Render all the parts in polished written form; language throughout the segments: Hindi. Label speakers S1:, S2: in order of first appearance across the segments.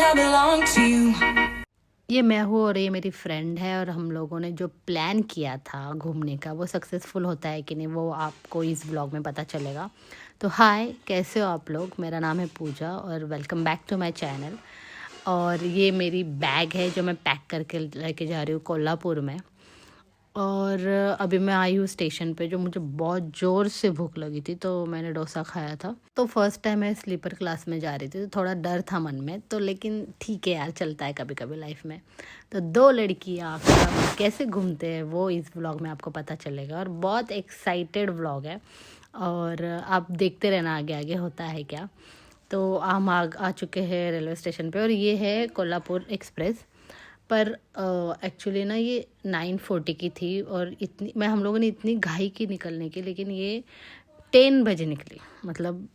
S1: I belong to you.
S2: ये मैं हूँ और ये मेरी फ्रेंड है और हम लोगों ने जो प्लान किया था घूमने का वो सक्सेसफुल होता है कि नहीं वो आपको इस व्लॉग में पता चलेगा। तो हाय, कैसे हो आप लोग? मेरा नाम है पूजा और welcome back to my channel. और ये मेरी बैग है जो मैं पैक करके लेके जा रही हूँ कोल्हापुर में। और अभी मैं आई हूँ स्टेशन पे, जो मुझे बहुत ज़ोर से भूख लगी थी तो मैंने डोसा खाया था। तो फर्स्ट टाइम मैं स्लीपर क्लास में जा रही थी तो थोड़ा डर था मन में, तो लेकिन ठीक है यार, चलता है कभी कभी लाइफ में। तो दो लड़कियाँ कैसे घूमते हैं वो इस व्लॉग में आपको पता चलेगा और बहुत एक्साइटेड व्लॉग है और आप देखते रहना आगे आगे होता है क्या। तो हम आ चुके हैं रेलवे स्टेशन पे और ये है कोल्हापुर एक्सप्रेस। पर एक्चुअली ना ये 9:40 की थी और हम लोगों ने इतनी घाई की निकलने की, लेकिन ये 10 बजे निकली। मतलब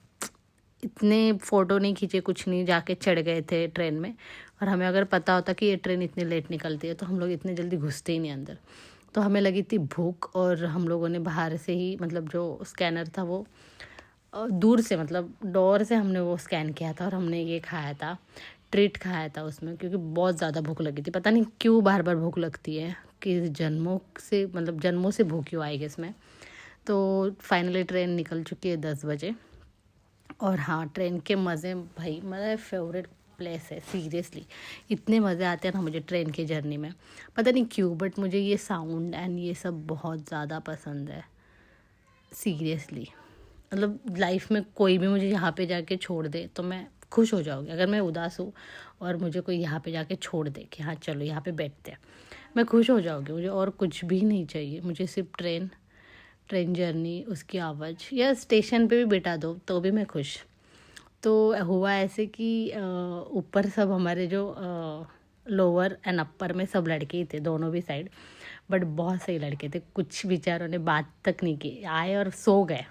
S2: इतने फ़ोटो नहीं खींचे, कुछ नहीं, जाके चढ़ गए थे ट्रेन में। और हमें अगर पता होता कि ये ट्रेन इतनी लेट निकलती है तो हम लोग इतने जल्दी घुसते ही नहीं अंदर। तो हमें लगी थी भूख और हम लोगों ने बाहर से ही, मतलब जो स्कैनर था वो दूर से, मतलब डोर से हमने वो स्कैन किया था और हमने ये खाया था, ट्रीट खाया था उसमें, क्योंकि बहुत ज़्यादा भूख लगी थी। पता नहीं क्यों बार बार भूख लगती है, कि जन्मों से, मतलब जन्मों से भूखी हुआ आएगी इसमें। तो फाइनली ट्रेन निकल चुकी है 10 बजे। और हाँ, ट्रेन के मज़े भाई, मेरा फेवरेट प्लेस है सीरियसली। इतने मज़े आते हैं ना मुझे ट्रेन की जर्नी में, पता नहीं क्यों, बट मुझे ये साउंड एंड ये सब बहुत ज़्यादा पसंद है सीरियसली। मतलब लाइफ में कोई भी मुझे यहाँ पे जाके छोड़ दे तो मैं खुश हो जाऊँगी। अगर मैं उदास हूँ और मुझे कोई यहाँ पे जाके छोड़ दे कि हाँ चलो यहाँ पे बैठते हैं, मैं खुश हो जाऊँगी। मुझे और कुछ भी नहीं चाहिए, मुझे सिर्फ ट्रेन जर्नी, उसकी आवाज़, या स्टेशन पे भी बिठा दो तो भी मैं खुश। तो हुआ ऐसे कि ऊपर सब हमारे जो लोअर एंड अपर में सब लड़के ही थे, दोनों भी साइड, बट बहुत सही लड़के थे। कुछ बेचारों ने बात तक नहीं की, आए और सो गए।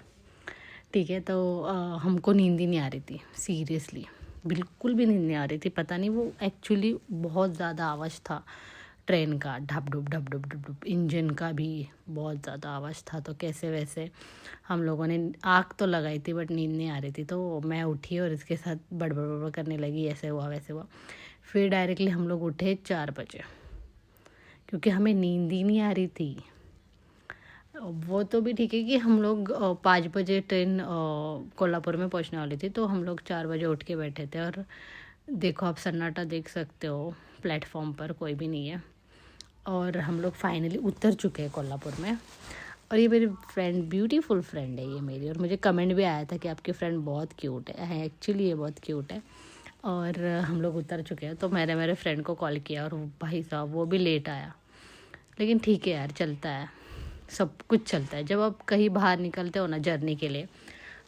S2: ठीक है, तो हमको नींद ही नहीं आ रही थी सीरियसली, बिल्कुल भी नींद नहीं आ रही थी। पता नहीं, वो एक्चुअली बहुत ज़्यादा आवाज़ था ट्रेन का, ढप ढुप ढप ढुप ढप ढुप, इंजन का भी बहुत ज़्यादा आवाज़ था। तो कैसे वैसे हम लोगों ने आँख तो लगाई थी बट नींद नहीं आ रही थी। तो मैं उठी और इसके साथ बड़बड़ बड़बड़ करने लगी, ऐसे हुआ वैसे हुआ। फिर डायरेक्टली हम लोग उठे 4 बजे, क्योंकि हमें नींद ही नहीं आ रही थी। वो तो भी ठीक है कि हम लोग 5 बजे ट्रेन कोल्हापुर में पहुंचने वाली थी, तो हम लोग 4 बजे उठ के बैठे थे। और देखो, आप सन्नाटा देख सकते हो, प्लेटफॉर्म पर कोई भी नहीं है। और हम लोग फाइनली उतर चुके हैं कोल्हापुर में। और ये मेरी फ्रेंड, ब्यूटीफुल फ्रेंड है ये मेरी, और मुझे कमेंट भी आया था कि आपकी फ्रेंड बहुत क्यूट है। एक्चुअली ये बहुत क्यूट है। और हम लोग उतर चुके हैं तो मैंने मेरे फ्रेंड को कॉल किया और भाई साहब वो भी लेट आया। लेकिन ठीक है यार, चलता है, सब कुछ चलता है। जब आप कहीं बाहर निकलते हो ना जर्नी के लिए,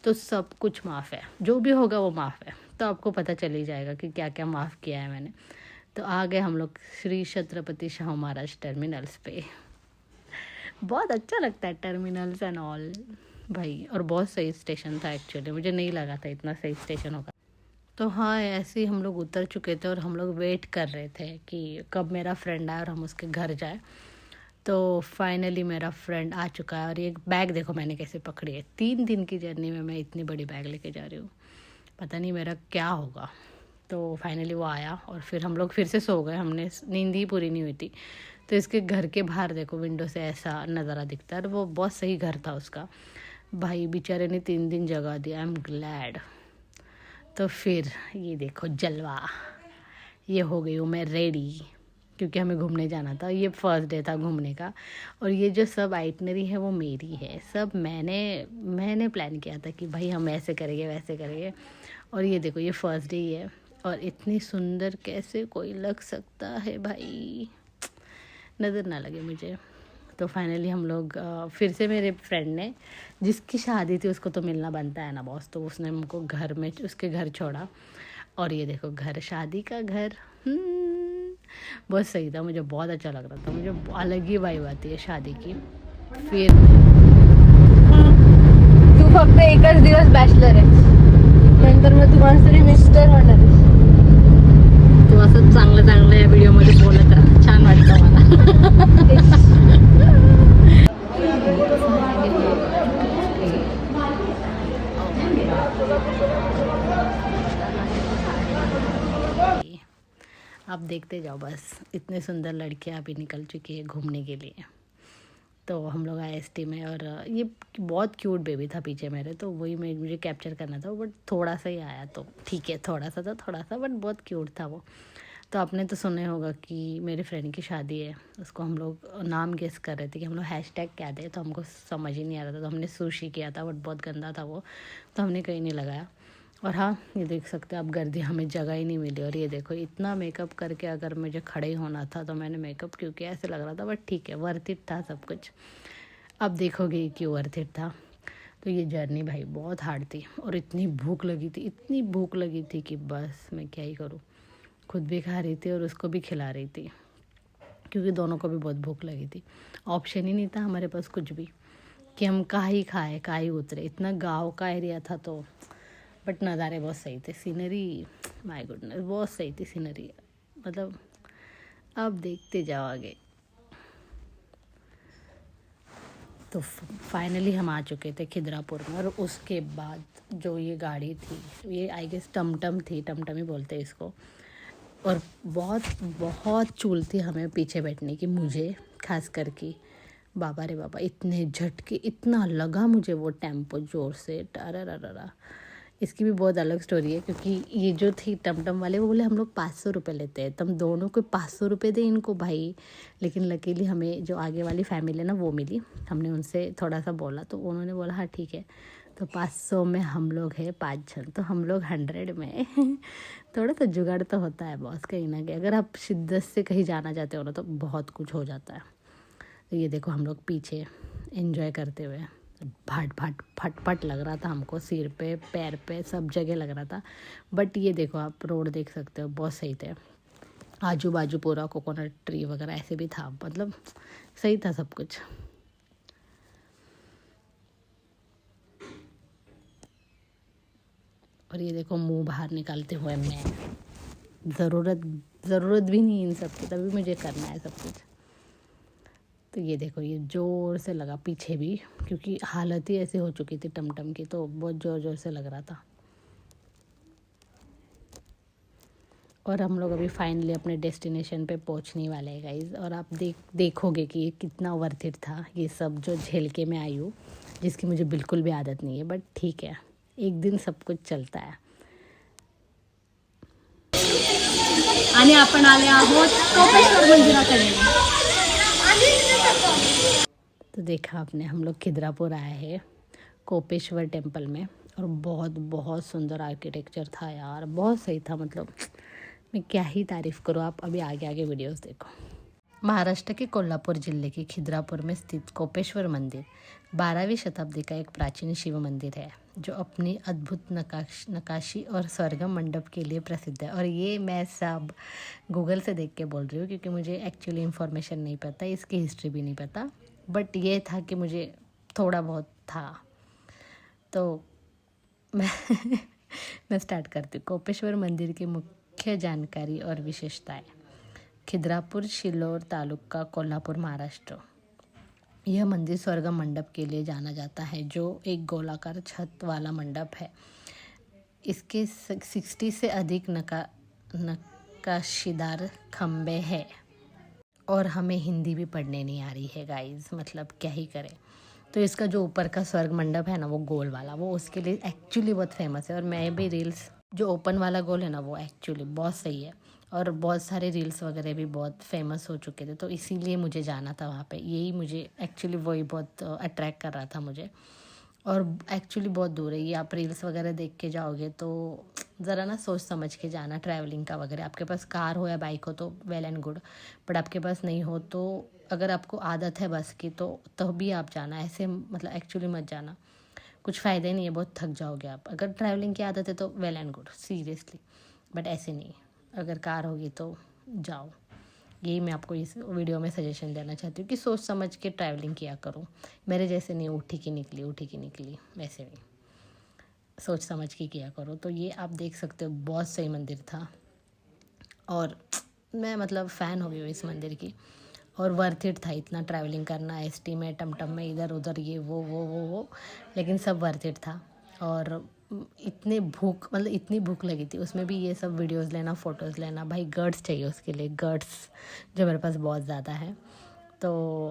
S2: तो सब कुछ माफ़ है, जो भी होगा वो माफ़ है। तो आपको पता चल ही जाएगा कि क्या क्या माफ़ किया है मैंने। तो आ गए हम लोग श्री छत्रपति शाहू महाराज टर्मिनल्स पे। बहुत अच्छा लगता है टर्मिनल्स एंड ऑल भाई, और बहुत सही स्टेशन था एक्चुअली, मुझे नहीं लगा था इतना सही स्टेशन होगा। तो हाँ, ऐसे ही हम लोग उतर चुके थे और हम लोग वेट कर रहे थे कि कब मेरा फ्रेंड आए और हम उसके घर जाए। तो फाइनली मेरा फ्रेंड आ चुका है। और ये बैग देखो मैंने कैसे पकड़ी है, 3 दिन की जर्नी में मैं इतनी बड़ी बैग लेके जा रही हूँ, पता नहीं मेरा क्या होगा। तो फाइनली वो आया और फिर हम लोग फिर से सो गए, हमने नींद ही पूरी नहीं हुई थी। तो इसके घर के बाहर देखो, विंडो से ऐसा नज़ारा दिखता है और वो बहुत सही घर था उसका। भाई बेचारे ने 3 दिन जगा दिया, आई एम ग्लैड। तो फिर ये देखो जलवा, ये हो गई हूँ मैं रेडी, क्योंकि हमें घूमने जाना था। ये फर्स्ट डे था घूमने का। और ये जो सब आइटनरी है वो मेरी है, सब मैंने प्लान किया था कि भाई हम ऐसे करेंगे वैसे करेंगे। और ये देखो, ये फर्स्ट डे ही है और इतनी सुंदर कैसे कोई लग सकता है भाई, नज़र ना लगे मुझे। तो फाइनली हम लोग फिर से, मेरे फ्रेंड ने, जिसकी शादी थी उसको तो मिलना बनता है ना बॉस, तो उसने हमको घर में उसके घर छोड़ा। और ये देखो घर, शादी का घर, बहुत सही था, मुझे बहुत अच्छा लग रहा था। मुझे अलग ही वाइब आती है शादी की। फिर
S3: तू फक्त एकच दिवस बॅचलर आहे, नंतर मग तू कोणतरी मिस्टर होणार आहेस.
S2: तू असं चांगलं चांगलं या व्हिडिओमध्ये बोलत राहा, छान वाटतं मला. आप देखते जाओ बस, इतने सुंदर लड़कियाँ अभी निकल चुकी है घूमने के लिए। तो हम लोग आए एसटी में, और ये बहुत क्यूट बेबी था पीछे मेरे, तो वही मुझे कैप्चर करना था, बट थोड़ा सा ही आया तो ठीक है, थोड़ा सा बट बहुत क्यूट था वो। तो आपने तो सुने होगा कि मेरे फ्रेंड की शादी है, उसको हम लोग नाम गेस कर रहे थे कि हम लोग हैशटैग क्या दें, तो हमको समझ ही नहीं आ रहा था, तो हमने सुशी किया था, बट बहुत गंदा था वो, तो हमने कहीं नहीं लगाया। और हाँ, ये देख सकते हैं आप, गर्दी हमें जगह ही नहीं मिली। और ये देखो, इतना मेकअप करके अगर मुझे खड़े ही होना था तो मैंने मेकअप क्यों किया, ऐसे लग रहा था, बट ठीक है, वर्थ इट था सब कुछ। अब देखोगे क्यों वर्थ इट था। तो ये जर्नी भाई बहुत हार्ड थी, और इतनी भूख लगी थी, इतनी भूख लगी थी कि बस मैं क्या ही करूँ। खुद भी खा रही थी और उसको भी खिला रही थी, क्योंकि दोनों को भी बहुत भूख लगी थी। ऑप्शन ही नहीं था हमारे पास कुछ भी कि हम कहाँ ही खाए, कहाँ ही उतरे। इतना गाँव का एरिया था तो, बट नज़ारे बहुत सही थे, सीनरी माय गुडनेस बहुत सही थी सीनरी, मतलब अब देखते जाओ आगे। तो फाइनली हम आ चुके थे खिद्रापुर में, और उसके बाद जो ये गाड़ी थी, ये आई गेस टमटम थी, टमटम ही बोलते हैं इसको, और बहुत बहुत चूल थी हमें पीछे बैठने की, मुझे खास करके। बाबा रे बाबा, इतने झटके, इतना लगा मुझे वो टेम्पो ज़ोर से, टरररररा। इसकी भी बहुत अलग स्टोरी है, क्योंकि ये जो थी टमटम वाले, वो बोले हम लोग 500 रुपये लेते हैं, तुम दोनों को 500 रुपये दे इनको भाई। लेकिन लकीली हमें जो आगे वाली फैमिली है ना वो मिली, हमने उनसे थोड़ा सा बोला तो उन्होंने बोला हाँ ठीक है। तो 500 में हम लोग हैं 5 जन, तो हम लोग 100 में थोड़ा सा जुगाड़ तो होता है बॉस, कहीं ना कहीं अगर आप शिद्दत से कहीं जाना चाहते हो ना तो बहुत कुछ हो जाता है। तो ये देखो हम लोग पीछे एंजॉय करते हुए, फट फट फट फट लग रहा था हमको, सिर पे पैर पे सब जगह लग रहा था। बट ये देखो आप रोड देख सकते हो, बहुत सही थे, आजू बाजू पूरा कोकोनट ट्री वगैरह ऐसे भी था, मतलब सही था सब कुछ। और ये देखो मुंह बाहर निकालते हुए मैं, ज़रूरत भी नहीं इन सब की, तभी मुझे करना है सब कुछ। तो ये देखो, ये ज़ोर से लगा पीछे भी, क्योंकि हालत ही ऐसे हो चुकी थी टमटम की, तो बहुत ज़ोर से लग रहा था। और हम लोग अभी फाइनली अपने डेस्टिनेशन पे पहुंचने वाले हैं गाइस, और आप देखोगे कि ये कितना वर्थ इट था, ये सब जो झेल के मैं आई हूँ, जिसकी मुझे बिल्कुल भी आदत नहीं है, बट ठीक है, एक दिन सब कुछ चलता है। आणि आपण आले आहोत कोपेश्वर मंदिराकडे। तो देखा आपने, हम लोग खिद्रापुर आए हैं कोपेश्वर टेम्पल में, और बहुत बहुत सुंदर आर्किटेक्चर था यार, बहुत सही था, मतलब मैं क्या ही तारीफ़ करूँ। आप अभी आगे आगे वीडियोस देखो। महाराष्ट्र के कोल्हापुर जिले के खिद्रापुर में स्थित कोपेश्वर मंदिर 12वीं शताब्दी का एक प्राचीन शिव मंदिर है, जो अपनी अद्भुत नक्काशी और स्वर्गम मंडप के लिए प्रसिद्ध है। और ये मैं सब गूगल से देख के बोल रही हूँ, क्योंकि मुझे एक्चुअली इन्फॉर्मेशन नहीं पता, इसकी हिस्ट्री भी नहीं पता, बट ये था कि मुझे थोड़ा बहुत था। तो मैं स्टार्ट करती हूँ। कोपेश्वर मंदिर की मुख्य जानकारी और विशेषताएं। खिद्रापुर शिल्लोर तालुका कोल्हापुर महाराष्ट्र। यह मंदिर स्वर्गम मंडप के लिए जाना जाता है, जो एक गोलाकार छत वाला मंडप है। इसके 60 से अधिक नक्काशीदार खंबे हैं, और हमें हिंदी भी पढ़ने नहीं आ रही है गाइस, मतलब क्या ही करें। तो इसका जो ऊपर का स्वर्ग मंडप है ना, वो गोल वाला, वो उसके लिए एक्चुअली बहुत फेमस है। और मैं भी रील्स, जो ओपन वाला गोल है ना, वो एक्चुअली बहुत सही है, और बहुत सारे रील्स वगैरह भी बहुत फेमस हो चुके थे, तो इसीलिए मुझे जाना था वहाँ पे। यही मुझे एक्चुअली वही बहुत अट्रैक्ट कर रहा था मुझे, और एक्चुअली बहुत दूर है ये। आप रील्स वगैरह देख के जाओगे तो ज़रा ना सोच समझ के जाना, ट्रैवलिंग का वगैरह। आपके पास कार हो या बाइक हो तो वेल एंड गुड, बट आपके पास नहीं हो तो, अगर आपको आदत है बस की तो भी आप जाना, ऐसे मतलब एक्चुअली मत जाना, कुछ फ़ायदा नहीं है, बहुत थक जाओगे आप। अगर ट्रैवलिंग की आदत है तो well and good seriously, but ऐसे नहीं, अगर कार होगी तो जाओ। यही मैं आपको इस वीडियो में सजेशन देना चाहती हूँ कि सोच समझ के ट्रैवलिंग किया करो। मेरे जैसे नहीं उठी की निकली, वैसे नहीं, सोच समझ के किया करो। तो ये आप देख सकते हो, बहुत सही मंदिर था, और मैं मतलब फ़ैन हो गई हूँ इस मंदिर की, और वर्थ इट था इतना ट्रैवलिंग करना, एसटी में, टमटम में, इधर उधर, ये वो, लेकिन सब वर्थ इट था। और इतनी भूख लगी थी, उसमें भी ये सब वीडियोस लेना, फ़ोटोज़ लेना। भाई गट्स चाहिए उसके लिए, गट्स जो मेरे पास बहुत ज़्यादा है। तो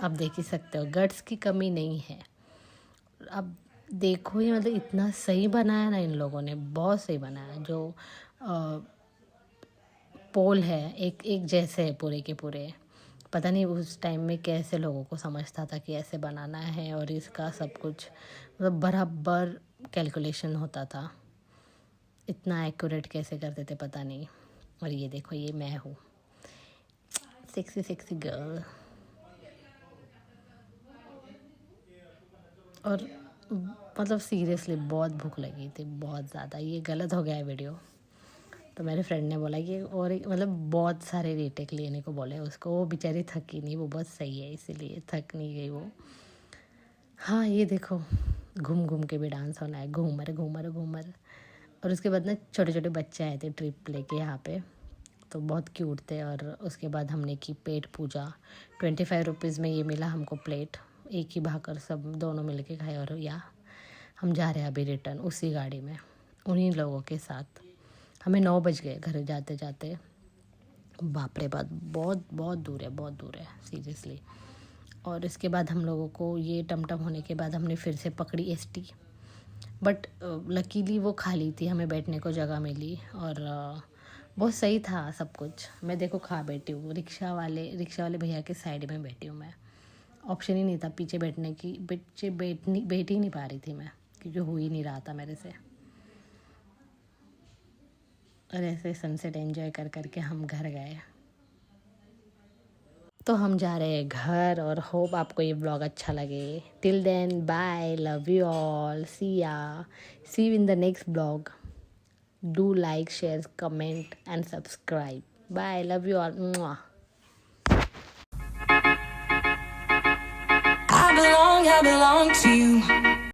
S2: अब देख ही सकते हो, गट्स की कमी नहीं है। अब देखो ही, मतलब इतना सही बनाया ना इन लोगों ने, बहुत सही बनाया। जो पोल है एक एक जैसे है पूरे के पूरे। पता नहीं उस टाइम में कैसे लोगों को समझता था कि ऐसे बनाना है, और इसका सब कुछ मतलब बराबर कैलकुलेशन होता था। इतना एक्यूरेट कैसे करते थे पता नहीं। और ये देखो, ये मैं हूँ, सेक्सी सेक्सी गर्ल। और मतलब सीरियसली बहुत भूख लगी थी, बहुत ज़्यादा। ये गलत हो गया है वीडियो। तो मेरे फ्रेंड ने बोला कि और मतलब बहुत सारे रीटेक लेने को बोले उसको। वो बेचारी थकी नहीं, वो बहुत सही है, इसीलिए थक नहीं गई वो। हाँ ये देखो, घूम घूम के भी डांस होना है, घूमर घूमर घूमर। और उसके बाद ना छोटे छोटे बच्चे आए थे ट्रिप लेके यहाँ पे, तो बहुत क्यूट थे। और उसके बाद हमने की पेट पूजा। 25 रुपीज़ में ये मिला हमको प्लेट, एक ही भाकर सब दोनों मिल के खाए। और या हम जा रहे हैं अभी रिटर्न उसी गाड़ी में, उन्हीं लोगों के साथ। हमें 9 बज गए घर जाते जाते। बाप रे बाप, बहुत बहुत दूर है, बहुत दूर है सीरियसली। और इसके बाद हम लोगों को ये टमटम होने के बाद हमने फिर से पकड़ी एसटी। बट लकीली वो खाली थी, हमें बैठने को जगह मिली। और बहुत सही था सब कुछ। मैं देखो खा बैठी हूँ, रिक्शा वाले भैया के साइड में बैठी हूँ मैं। ऑप्शन ही नहीं था पीछे बैठने की, बैठ ही नहीं पा रही थी मैं, क्योंकि हो ही नहीं रहा था मेरे से। और ऐसे सनसेट एंजॉय कर करके हम घर गए। तो हम जा रहे हैं घर, और होप आपको ये ब्लॉग अच्छा लगे। Till then bye, love you all, see you in the next blog. Do like, share, comment and subscribe. Bye, love you all.
S1: I belong to you.